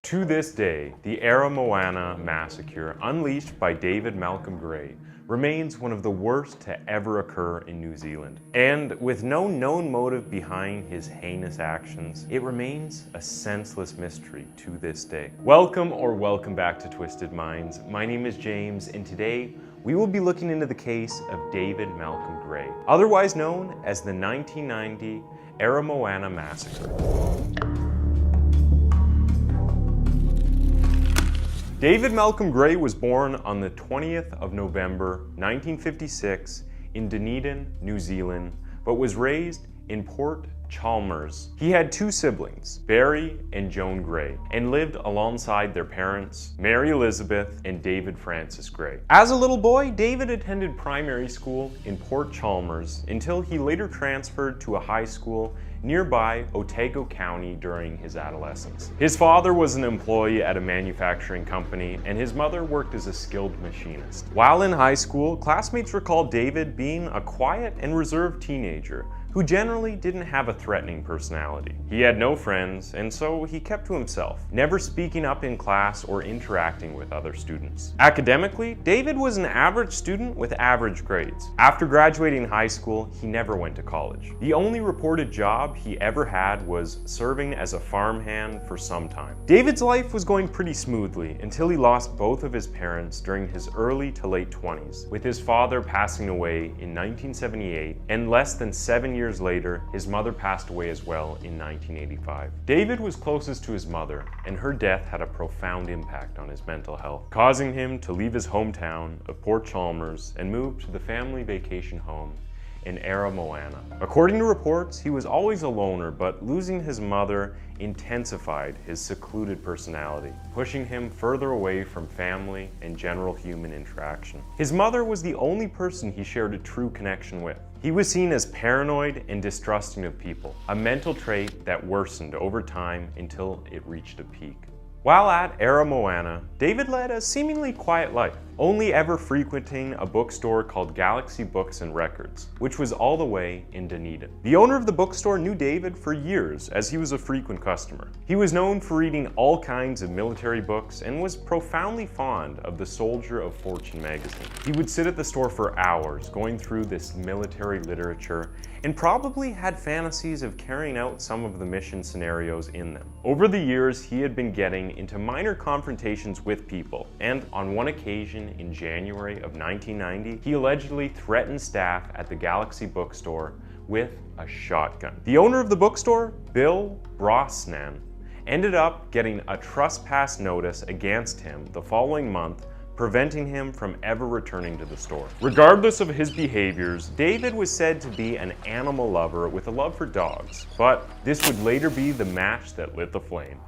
To this day, the Aramoana Massacre, unleashed by David Malcolm Gray, remains one of the worst to ever occur in New Zealand. And with no known motive behind his heinous actions, it remains a senseless mystery to this day. Welcome back to Twisted Minds. My name is James, and today we will be looking into the case of David Malcolm Gray, otherwise known as the 1990 Aramoana Massacre. David Malcolm Gray was born on the 20th of November 1956 in Dunedin, New Zealand, but was raised in Port Chalmers. He had two siblings, Barry and Joan Gray, and lived alongside their parents, Mary Elizabeth and David Francis Gray. As a little boy, David attended primary school in Port Chalmers until he later transferred to a high school nearby Otago County during his adolescence. His father was an employee at a manufacturing company, and his mother worked as a skilled machinist. While in high school, classmates recalled David being a quiet and reserved teenager who generally didn't have a threatening personality. He had no friends, and so he kept to himself, never speaking up in class or interacting with other students. Academically, David was an average student with average grades. After graduating high school, he never went to college. The only reported job he ever had was serving as a farmhand for some time. David's life was going pretty smoothly until he lost both of his parents during his early to late 20s, with his father passing away in 1978, and less than 7 years later, his mother passed away as well in 1985. David was closest to his mother, and her death had a profound impact on his mental health, causing him to leave his hometown of Port Chalmers and move to the family vacation home in Aramoana. According to reports, he was always a loner, but losing his mother intensified his secluded personality, pushing him further away from family and general human interaction. His mother was the only person he shared a true connection with. He was seen as paranoid and distrusting of people, a mental trait that worsened over time until it reached a peak. While at Aramoana, David led a seemingly quiet life, only ever frequenting a bookstore called Galaxy Books and Records, which was all the way in Dunedin. The owner of the bookstore knew David for years, as he was a frequent customer. He was known for reading all kinds of military books and was profoundly fond of the Soldier of Fortune magazine. He would sit at the store for hours going through this military literature and probably had fantasies of carrying out some of the mission scenarios in them. Over the years, he had been getting into minor confrontations with people, and on one occasion in January of 1990, he allegedly threatened staff at the Galaxy bookstore with a shotgun. The owner of the bookstore, Bill Brosnan, ended up getting a trespass notice against him the following month, preventing him from ever returning to the store. Regardless of his behaviors, David was said to be an animal lover with a love for dogs, but this would later be the match that lit the flame.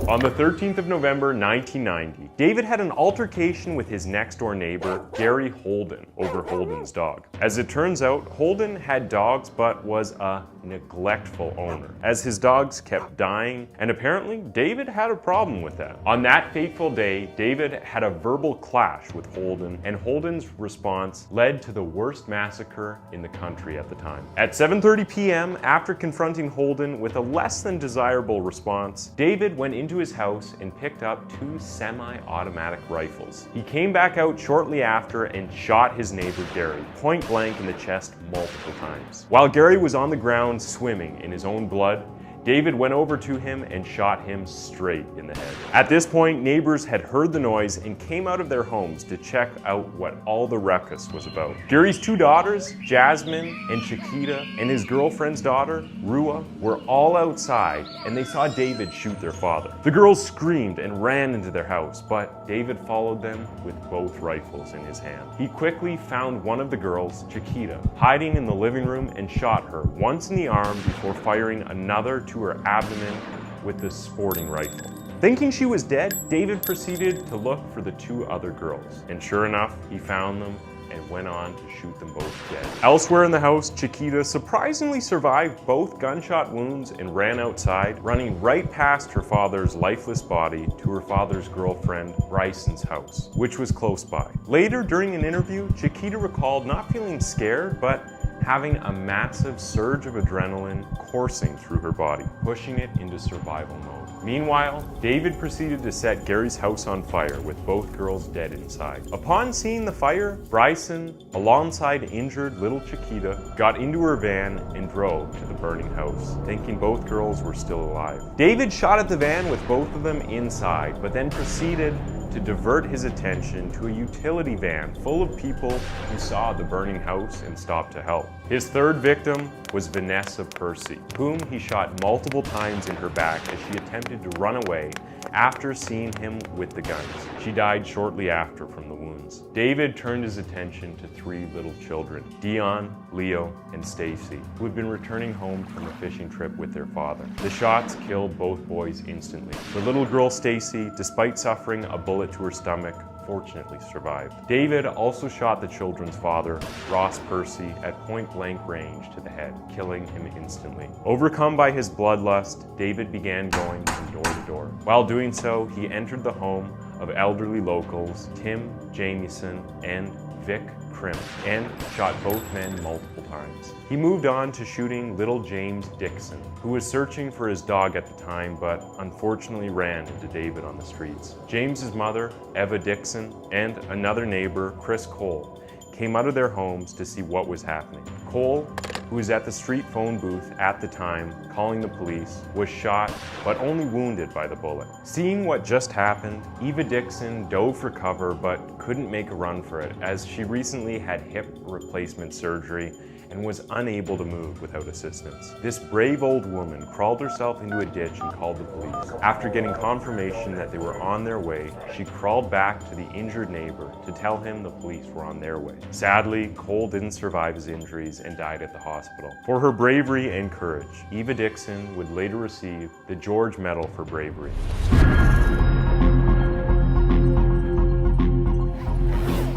On the 13th of November 1990, David had an altercation with his next-door neighbor, Gary Holden, over Holden's dog. As it turns out, Holden had dogs but was a neglectful owner, as his dogs kept dying, and apparently David had a problem with that. On that fateful day, David had a verbal clash with Holden, and Holden's response led to the worst massacre in the country at the time. At 7:30 p.m., after confronting Holden with a less than desirable response, David went into his house and picked up two semi-automatic rifles. He came back out shortly after and shot his neighbor Gary point blank in the chest multiple times. While Gary was on the ground swimming in his own blood, David went over to him and shot him straight in the head. At this point, neighbors had heard the noise and came out of their homes to check out what all the ruckus was about. Gary's two daughters, Jasmine and Chiquita, and his girlfriend's daughter, Rua, were all outside, and they saw David shoot their father. The girls screamed and ran into their house, but David followed them with both rifles in his hand. He quickly found one of the girls, Chiquita, hiding in the living room and shot her once in the arm before firing another to her abdomen with the sporting rifle. Thinking she was dead, David proceeded to look for the two other girls, and sure enough, he found them and went on to shoot them both dead. Elsewhere in the house, Chiquita surprisingly survived both gunshot wounds and ran outside, running right past her father's lifeless body to her father's girlfriend, Bryson's house, which was close by. Later, during an interview, Chiquita recalled not feeling scared, but having a massive surge of adrenaline coursing through her body, pushing it into survival mode. Meanwhile, David proceeded to set Gary's house on fire with both girls dead inside. Upon seeing the fire, Bryson, alongside injured little Chiquita, got into her van and drove to the burning house, thinking both girls were still alive. David shot at the van with both of them inside, but then proceeded to divert his attention to a utility van full of people who saw the burning house and stopped to help. His third victim was Vanessa Percy, whom he shot multiple times in her back as she attempted to run away after seeing him with the guns. She died shortly after from the wounds. David turned his attention to three little children, Dion, Leo, and Stacy, who had been returning home from a fishing trip with their father. The shots killed both boys instantly. The little girl Stacy, despite suffering a bullet to her stomach, fortunately survived. David also shot the children's father, Ross Percy, at point-blank range to the head, killing him instantly. Overcome by his bloodlust, David began going from door to door. While doing so, he entered the home of elderly locals Tim Jamieson and Vic Crimp, and shot both men multiple times. He moved on to shooting little James Dixon, who was searching for his dog at the time but unfortunately ran into David on the streets. James's mother, Eva Dixon, and another neighbor, Chris Cole, came out of their homes to see what was happening. Cole, who was at the street phone booth at the time calling the police, was shot but only wounded by the bullet. Seeing what just happened, Eva Dixon dove for cover but couldn't make a run for it as she recently had hip replacement surgery and was unable to move without assistance. This brave old woman crawled herself into a ditch and called the police. After getting confirmation that they were on their way, she crawled back to the injured neighbor to tell him the police were on their way. Sadly, Cole didn't survive his injuries and died at the hospital. For her bravery and courage, Eva Dixon would later receive the George Medal for Bravery.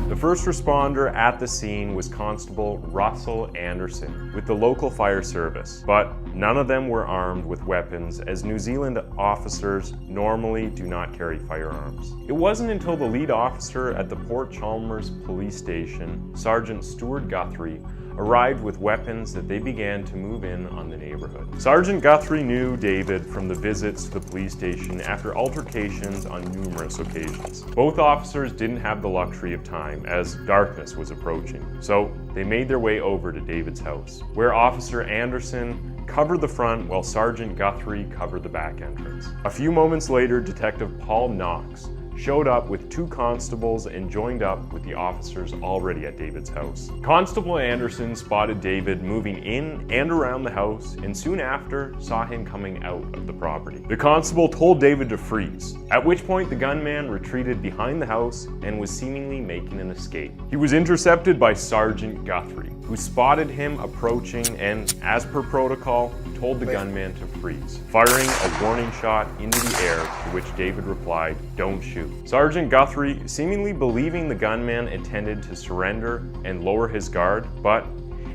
The first responder at the scene was Constable Russell Anderson with the local fire service, but none of them were armed with weapons as New Zealand officers normally do not carry firearms. It wasn't until the lead officer at the Port Chalmers police station, Sergeant Stuart Guthrie, arrived with weapons that they began to move in on the neighborhood. Sergeant Guthrie knew David from the visits to the police station after altercations on numerous occasions. Both officers didn't have the luxury of time as darkness was approaching, so they made their way over to David's house, where Officer Anderson covered the front while Sergeant Guthrie covered the back entrance. A few moments later, Detective Paul Knox showed up with two constables and joined up with the officers already at David's house. Constable Anderson spotted David moving in and around the house and soon after saw him coming out of the property. The constable told David to freeze, at which point the gunman retreated behind the house and was seemingly making an escape. He was intercepted by Sergeant Guthrie, who spotted him approaching and, as per protocol, told the gunman to freeze, firing a warning shot into the air, to which David replied, "Don't shoot." Sergeant Guthrie, seemingly believing the gunman intended to surrender and lower his guard, but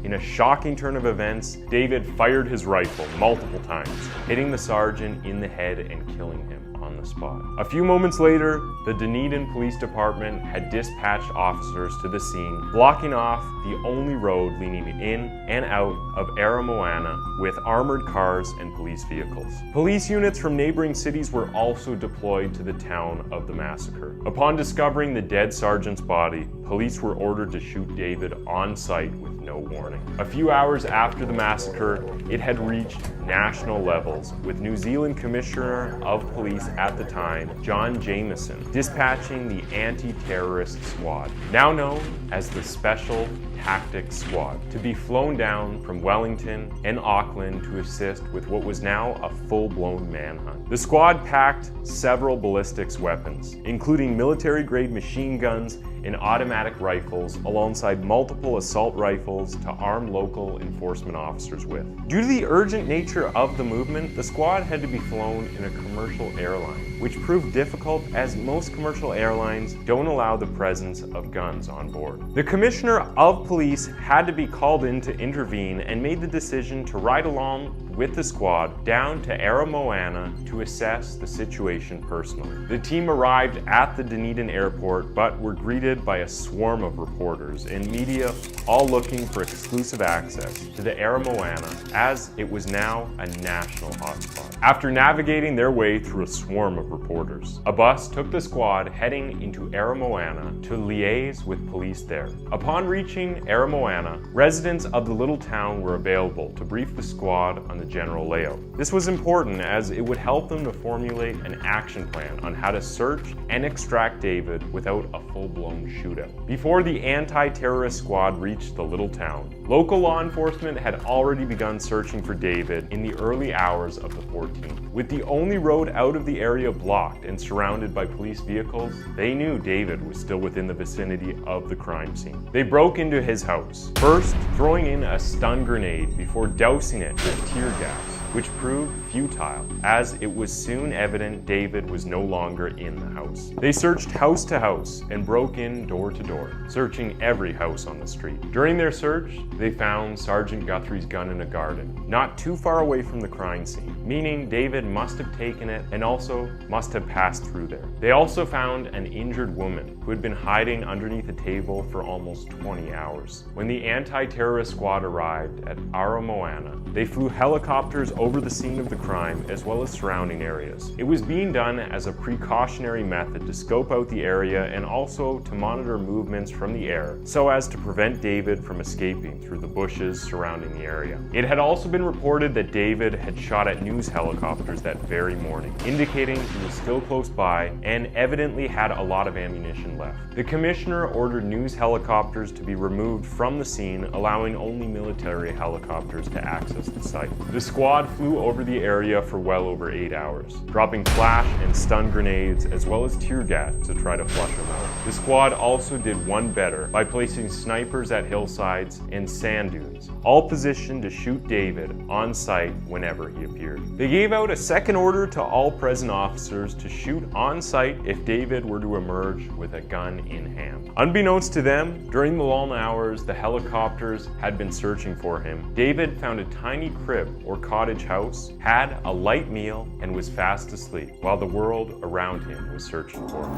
in a shocking turn of events, David fired his rifle multiple times, hitting the sergeant in the head and killing him on the spot. A few moments later, the Dunedin Police Department had dispatched officers to the scene, blocking off the only road leading in and out of Aramoana with armored cars and police vehicles. Police units from neighboring cities were also deployed to the town of the massacre. Upon discovering the dead sergeant's body, police were ordered to shoot David on site with no warning. A few hours after the massacre, it had reached national levels, with New Zealand Commissioner of Police at the time, John Jamieson, dispatching the Anti-Terrorist Squad, now known as the Special Tactics Squad, to be flown down from Wellington and Auckland to assist with what was now a full-blown manhunt. The squad packed several ballistics weapons, including military-grade machine guns and automatic rifles, alongside multiple assault rifles to arm local enforcement officers with. Due to the urgent nature of the movement, the squad had to be flown in a commercial airline, which proved difficult as most commercial airlines don't allow the presence of guns on board. The Commissioner of Police had to be called in to intervene and made the decision to ride along with the squad down to Aramoana to assess the situation personally. The team arrived at the Dunedin airport but were greeted by a swarm of reporters and media, all looking for exclusive access to the Aramoana, as it was now a national hotspot. After navigating their way through a swarm of reporters, a bus took the squad heading into Aramoana to liaise with police there. Upon reaching Aramoana, residents of the little town were available to brief the squad on the general layout. This was important as it would help them to formulate an action plan on how to search and extract David without a full-blown shootout. Before the anti-terrorist squad reached the little town, local law enforcement had already begun searching for David in the early hours of the 14th. With the only road out of the area blocked and surrounded by police vehicles, they knew David was still within the vicinity of the crime scene. They broke into his house, first throwing in a stun grenade before dousing it with tear gas, which proved futile, as it was soon evident David was no longer in the house. They searched house to house and broke in door to door, searching every house on the street. During their search, they found Sergeant Guthrie's gun in a garden, not too far away from the crime scene, meaning David must have taken it and also must have passed through there. They also found an injured woman who had been hiding underneath a table for almost 20 hours. When the anti-terrorist squad arrived at Aramoana, they flew helicopters over the scene of the crime as well as surrounding areas. It was being done as a precautionary method to scope out the area and also to monitor movements from the air so as to prevent David from escaping through the bushes surrounding the area. It had also been reported that David had shot at news helicopters that very morning, indicating he was still close by and evidently had a lot of ammunition left. The commissioner ordered news helicopters to be removed from the scene, allowing only military helicopters to access the site. The squad flew over the area for well over 8 hours, dropping flash and stun grenades as well as tear gas to try to flush them out. The squad also did one better by placing snipers at hillsides and sand dunes, all positioned to shoot David on sight whenever he appeared. They gave out a second order to all present officers to shoot on sight if David were to emerge with a gun in hand. Unbeknownst to them, during the long hours the helicopters had been searching for him, David found a tiny crib or cottage house, had a light meal, and was fast asleep, while the world around him was searching for him.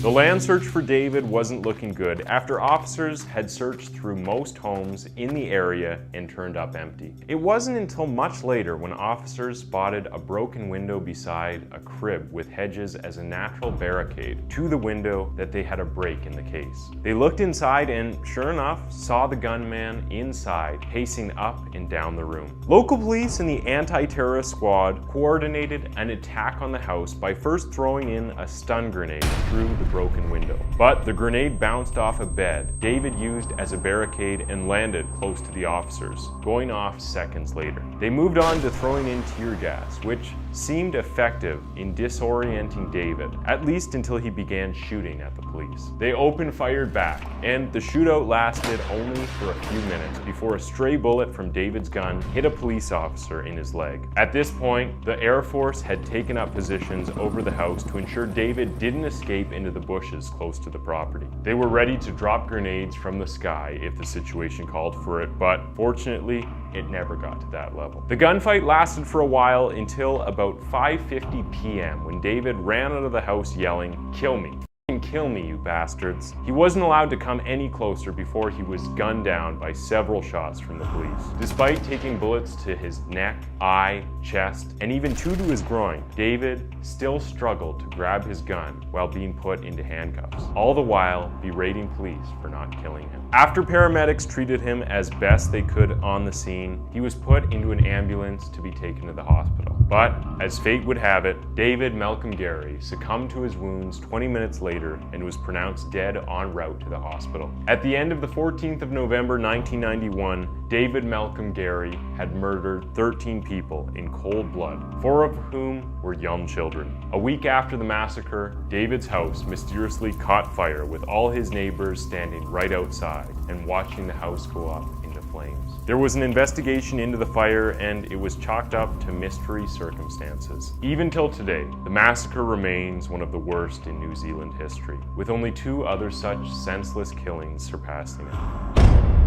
The land search for David wasn't looking good after officers had searched through most homes in the area and turned up empty. It wasn't until much later when officers spotted a broken window beside a crib with hedges as a natural barricade to the window that they had a break in the case. They looked inside and, sure enough, saw the gunman inside, pacing up and down the room. Local police and the anti-terrorist squad coordinated an attack on the house by first throwing in a stun grenade through the broken window. But the grenade bounced off a bed David used as a barricade and landed close to the officers, going off seconds later. They moved on to throwing in tear gas, which seemed effective in disorienting David, at least until he began shooting at the police. They opened fire back, and the shootout lasted only for a few minutes before a stray bullet from David's gun hit a police officer in his leg. At this point, the Air Force had taken up positions over the house to ensure David didn't escape into the bushes close to the property. They were ready to drop grenades from the sky if the situation called for it, but fortunately, it never got to that level. The gunfight lasted for a while until about 5:50 p.m. when David ran out of the house yelling, "Kill me. Kill me, you bastards." He wasn't allowed to come any closer before he was gunned down by several shots from the police. Despite taking bullets to his neck, eye, chest, and even two to his groin, David still struggled to grab his gun while being put into handcuffs, all the while berating police for not killing him. After paramedics treated him as best they could on the scene, he was put into an ambulance to be taken to the hospital. But, as fate would have it, David Malcolm Gary succumbed to his wounds 20 minutes later and was pronounced dead en route to the hospital. At the end of the 14th of November 1991, David Malcolm Gary had murdered 13 people in cold blood, 4 of whom were young children. A week after the massacre, David's house mysteriously caught fire with all his neighbors standing right outside and watching the house go up into flames. There was an investigation into the fire and it was chalked up to mystery circumstances. Even till today, the massacre remains one of the worst in New Zealand history, with only 2 other such senseless killings surpassing it.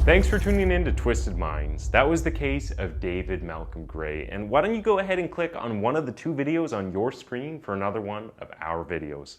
Thanks for tuning in to Twisted Minds. That was the case of David Malcolm Gray. And why don't you go ahead and click on one of the two videos on your screen for another one of our videos.